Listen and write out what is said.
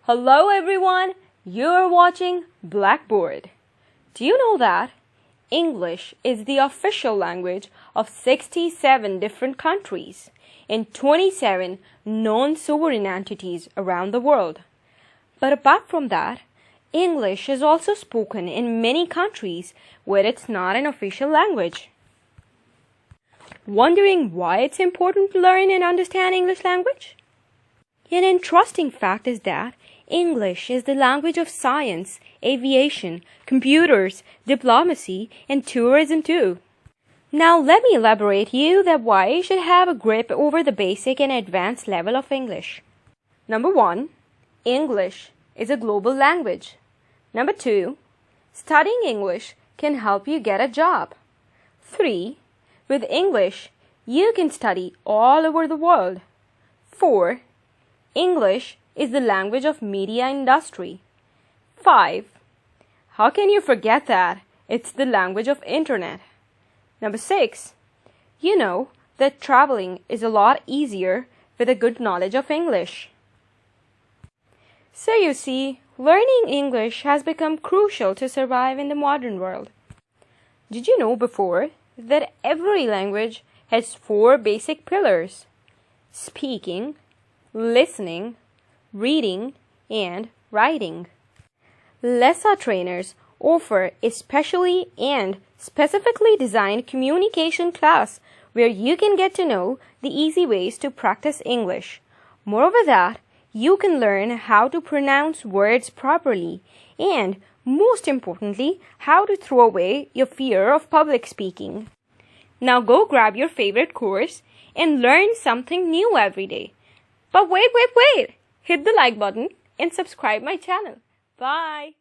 Hello everyone, you're watching Blackboard. Do you know that English is the official language of 67 different countries and 27 non-sovereign entities around the world? But apart from that, English is also spoken in many countries where it's not an official language. Wondering why it's important to learn and understand English language? An interesting fact is that English is the language of science, aviation, computers, diplomacy, and tourism too. Now let me elaborate you that why you should have a grip over the basic and advanced level of English. Number 1, English is a global language. Number 2, studying English can help you get a job. 3, with English, you can study all over the world. 4, English is the language of media industry. 5, how can you forget that? It's the language of internet. Number 6, you know that traveling is a lot easier with a good knowledge of English. So you see, learning English has become crucial to survive in the modern world. Did you know before that every language has 4 basic pillars: speaking, listening, reading, and writing? Esha trainers offer a specially and specifically designed communication class where you can get to know the easy ways to practice English. Moreover that, you can learn how to pronounce words properly and, most importantly, how to throw away your fear of public speaking. Now go grab your favorite course and learn something new every day. But wait! Hit the like button and subscribe my channel. Bye!